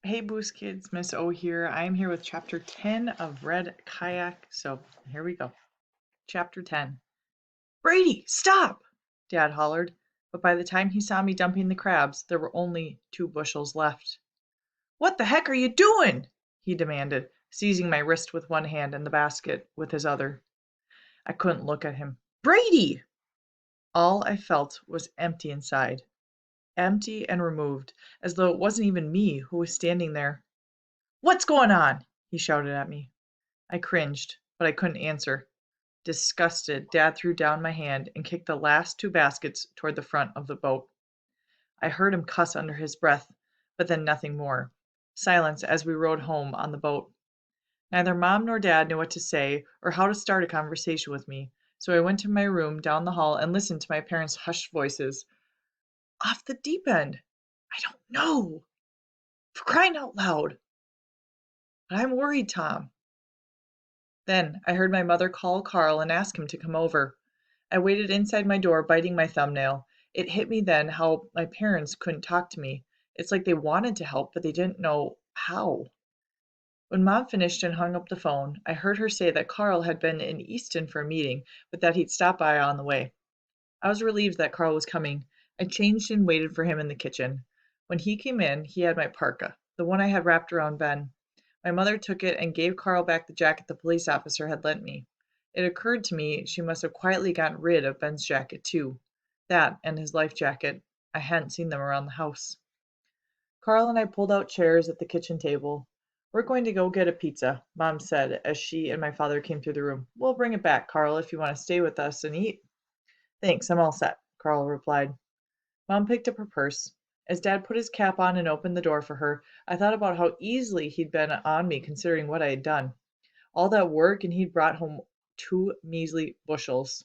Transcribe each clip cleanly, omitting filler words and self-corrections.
Hey Boost Kids, Miss O here. I am here with chapter 10 of Red Kayak. So here we go. Chapter 10. Brady, stop! Dad hollered, but by the time he saw me dumping the crabs, there were only 2 bushels left. What the heck are you doing? He demanded, seizing my wrist with one hand and the basket with his other. I couldn't look at him. Brady! All I felt was empty inside. Empty and removed, as though it wasn't even me who was standing there. What's going on? He shouted at me. I cringed, but I couldn't answer. Disgusted, Dad threw down my hand and kicked the last 2 baskets toward the front of the boat. I heard him cuss under his breath, but then nothing more. Silence as we rowed home on the boat. Neither Mom nor Dad knew what to say or how to start a conversation with me, so I went to my room down the hall and listened to my parents' hushed voices. Off the deep end? I don't know. For crying out loud. But I'm worried, Tom. Then I heard my mother call Carl and ask him to come over. I waited inside my door, biting my thumbnail. It hit me then how my parents couldn't talk to me. It's like they wanted to help, but they didn't know how. When Mom finished and hung up the phone, I heard her say that Carl had been in Easton for a meeting, but that he'd stop by on the way. I was relieved that Carl was coming. I changed and waited for him in the kitchen. When he came in, he had my parka, the one I had wrapped around Ben. My mother took it and gave Carl back the jacket the police officer had lent me. It occurred to me she must have quietly gotten rid of Ben's jacket, too. That and his life jacket. I hadn't seen them around the house. Carl and I pulled out chairs at the kitchen table. We're going to go get a pizza, Mom said as she and my father came through the room. We'll bring it back, Carl, if you want to stay with us and eat. Thanks, I'm all set, Carl replied. Mom picked up her purse. As Dad put his cap on and opened the door for her, I thought about how easily he'd been on me considering what I had done. All that work, and he'd brought home 2 measly bushels.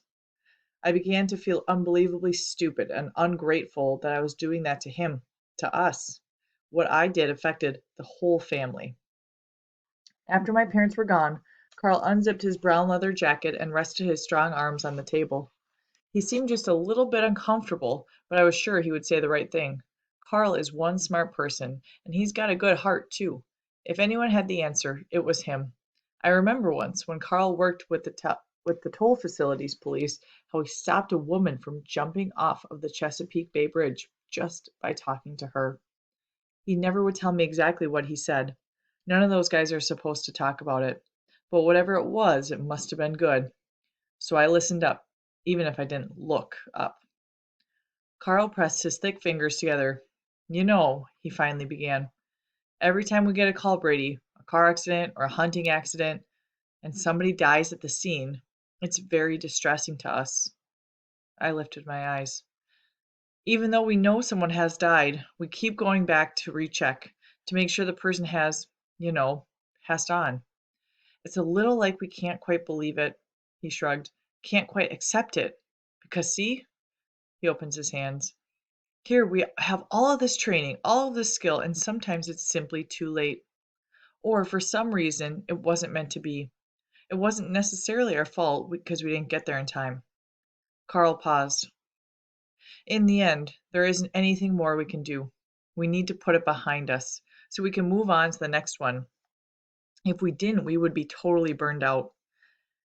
I began to feel unbelievably stupid and ungrateful that I was doing that to him, to us. What I did affected the whole family. After my parents were gone, Carl unzipped his brown leather jacket and rested his strong arms on the table. He seemed just a little bit uncomfortable, but I was sure he would say the right thing. Carl is one smart person, and he's got a good heart, too. If anyone had the answer, it was him. I remember once, when Carl worked with the toll facilities police, how he stopped a woman from jumping off of the Chesapeake Bay Bridge just by talking to her. He never would tell me exactly what he said. None of those guys are supposed to talk about it. But whatever it was, it must have been good. So I listened up, even if I didn't look up. Carl pressed his thick fingers together. You know, he finally began, every time we get a call, Brady, a car accident or a hunting accident, and somebody dies at the scene, it's very distressing to us. I lifted my eyes. Even though we know someone has died, we keep going back to recheck to make sure the person has, you know, passed on. It's a little like we can't quite believe it, he shrugged. Can't quite accept it. Because see, he opens his hands. Here we have all of this training, all of this skill, and sometimes it's simply too late. Or for some reason, it wasn't meant to be. It wasn't necessarily our fault because we didn't get there in time. Carl paused. In the end, there isn't anything more we can do. We need to put it behind us so we can move on to the next one. If we didn't, we would be totally burned out.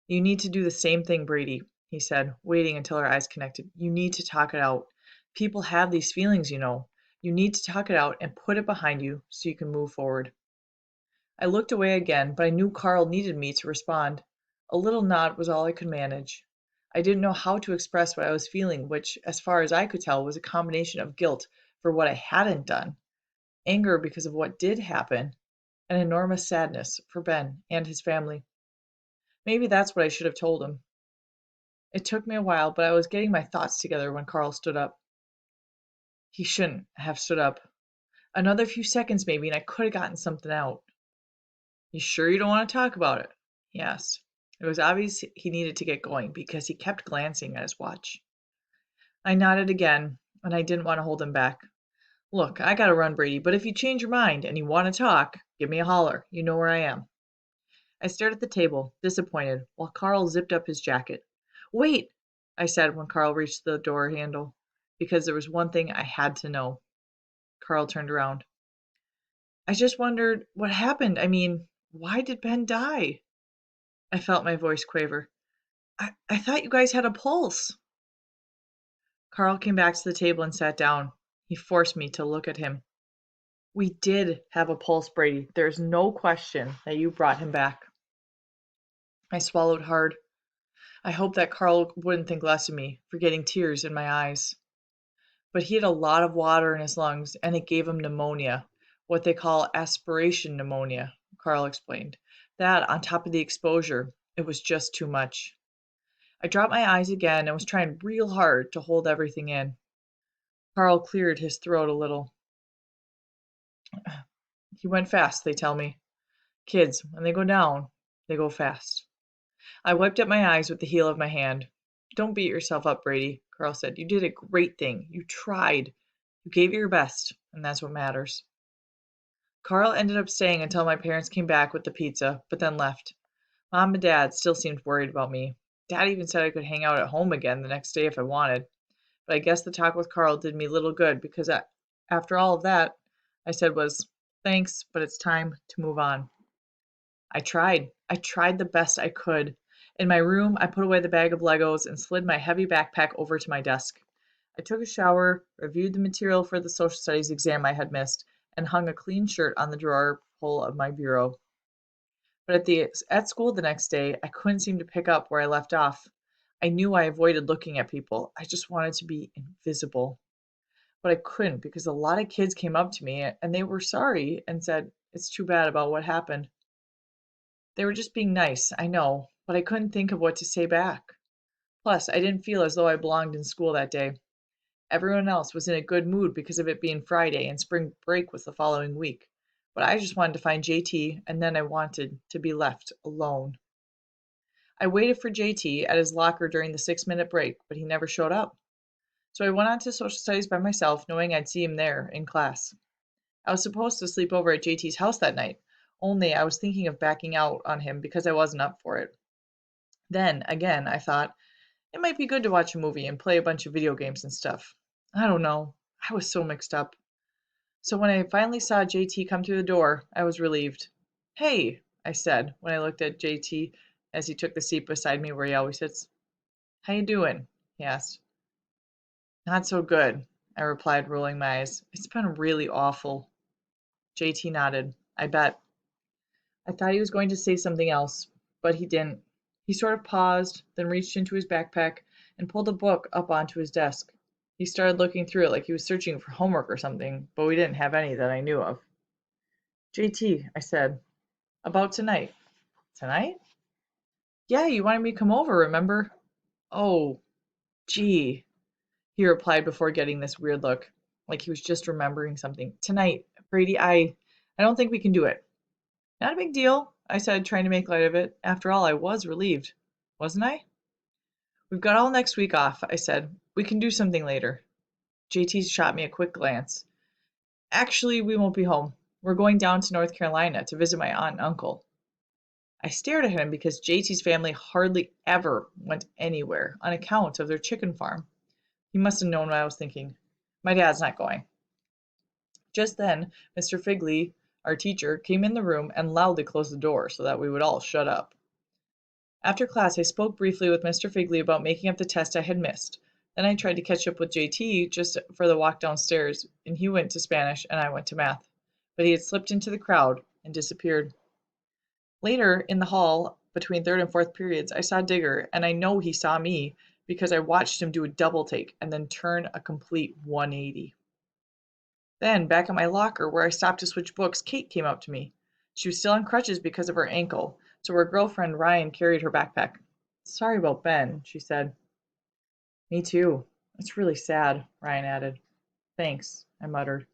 You need to do the same thing, Brady, he said, waiting until our eyes connected. You need to talk it out. People have these feelings, you know. You need to talk it out and put it behind you so you can move forward. I looked away again, but I knew Carl needed me to respond. A little nod was all I could manage. I didn't know how to express what I was feeling, which, as far as I could tell, was a combination of guilt for what I hadn't done, anger because of what did happen, and enormous sadness for Ben and his family. Maybe that's what I should have told him. It took me a while, but I was getting my thoughts together when Carl stood up. He shouldn't have stood up. Another few seconds maybe, and I could have gotten something out. You sure you don't want to talk about it? He asked. It was obvious he needed to get going because he kept glancing at his watch. I nodded again, and I didn't want to hold him back. Look, I gotta run, Brady, but if you change your mind and you want to talk, give me a holler. You know where I am. I stared at the table, disappointed, while Carl zipped up his jacket. Wait, I said when Carl reached the door handle, because there was one thing I had to know. Carl turned around. I just wondered what happened. I mean, why did Ben die? I felt my voice quaver. I thought you guys had a pulse. Carl came back to the table and sat down. He forced me to look at him. We did have a pulse, Brady. There's no question that you brought him back. I swallowed hard. I hoped that Carl wouldn't think less of me for getting tears in my eyes. But he had a lot of water in his lungs and it gave him pneumonia, what they call aspiration pneumonia, Carl explained. That, on top of the exposure, it was just too much. I dropped my eyes again and was trying real hard to hold everything in. Carl cleared his throat a little. He went fast, they tell me. Kids, when they go down, they go fast. I wiped at my eyes with the heel of my hand. Don't beat yourself up, Brady, Carl said. You did a great thing. You tried. You gave it your best, and that's what matters. Carl ended up staying until my parents came back with the pizza, but then left. Mom and Dad still seemed worried about me. Dad even said I could hang out at home again the next day if I wanted. But I guess the talk with Carl did me little good because after all of that, I said was, thanks, but it's time to move on. I tried. I tried the best I could. In my room, I put away the bag of Legos and slid my heavy backpack over to my desk. I took a shower, reviewed the material for the social studies exam I had missed, and hung a clean shirt on the drawer pull of my bureau. But at school the next day, I couldn't seem to pick up where I left off. I knew I avoided looking at people. I just wanted to be invisible. But I couldn't because a lot of kids came up to me and they were sorry and said, it's too bad about what happened. They were just being nice, I know, but I couldn't think of what to say back. Plus, I didn't feel as though I belonged in school that day. Everyone else was in a good mood because of it being Friday and spring break was the following week. But I just wanted to find JT and then I wanted to be left alone. I waited for JT at his locker during the 6-minute break, but he never showed up. So I went on to social studies by myself, knowing I'd see him there in class. I was supposed to sleep over at JT's house that night, only I was thinking of backing out on him because I wasn't up for it. Then, again, I thought, it might be good to watch a movie and play a bunch of video games and stuff. I don't know. I was so mixed up. So when I finally saw JT come through the door, I was relieved. Hey, I said when I looked at JT as he took the seat beside me where he always sits. How you doing? He asked. Not so good, I replied, rolling my eyes. It's been really awful. JT nodded. I bet. I thought he was going to say something else, but he didn't. He sort of paused, then reached into his backpack and pulled a book up onto his desk. He started looking through it like he was searching for homework or something, but we didn't have any that I knew of. JT, I said, about tonight. Tonight? Yeah, you wanted me to come over, remember? Oh, gee, he replied before getting this weird look, like he was just remembering something. Tonight, Brady, I don't think we can do it. Not a big deal, I said, trying to make light of it. After all, I was relieved. Wasn't I? We've got all next week off, I said. We can do something later. JT shot me a quick glance. Actually, we won't be home. We're going down to North Carolina to visit my aunt and uncle. I stared at him because JT's family hardly ever went anywhere on account of their chicken farm. He must have known what I was thinking. My dad's not going. Just then, Mr. Figley, our teacher, came in the room and loudly closed the door so that we would all shut up. After class, I spoke briefly with Mr. Figley about making up the test I had missed. Then I tried to catch up with JT just for the walk downstairs, and he went to Spanish and I went to math. But he had slipped into the crowd and disappeared. Later, in the hall, between third and fourth periods, I saw Digger, and I know he saw me because I watched him do a double take and then turn a complete 180. Then, back at my locker where I stopped to switch books, Kate came up to me. She was still on crutches because of her ankle, so her girlfriend Ryan carried her backpack. Sorry about Ben, she said. Me too. It's really sad, Ryan added. Thanks, I muttered.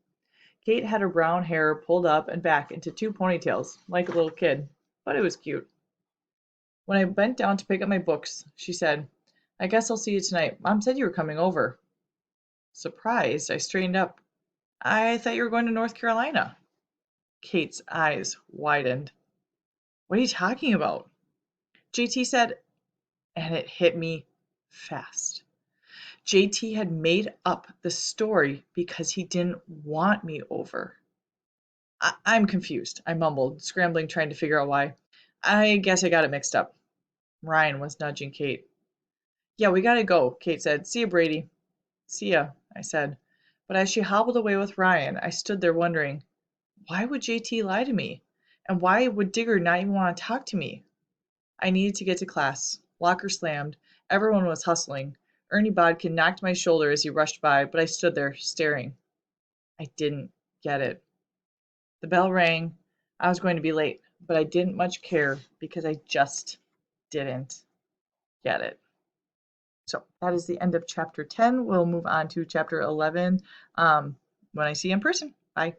Kate had her brown hair pulled up and back into 2 ponytails, like a little kid, but it was cute. When I bent down to pick up my books, she said, I guess I'll see you tonight. Mom said you were coming over. Surprised, I straightened up. I thought you were going to North Carolina. Kate's eyes widened. What are you talking about? JT said, and it hit me fast. JT had made up the story because he didn't want me over. I'm confused, I mumbled, scrambling, trying to figure out why. I guess I got it mixed up. Ryan was nudging Kate. Yeah, we gotta go, Kate said. See ya, Brady. See ya, I said. But as she hobbled away with Ryan, I stood there wondering, why would JT lie to me? And why would Digger not even want to talk to me? I needed to get to class. Locker slammed. Everyone was hustling. Ernie Bodkin knocked my shoulder as he rushed by, but I stood there, staring. I didn't get it. The bell rang. I was going to be late, but I didn't much care because I just didn't get it. So that is the end of chapter 10. We'll move on to chapter 11 when I see you in person. Bye.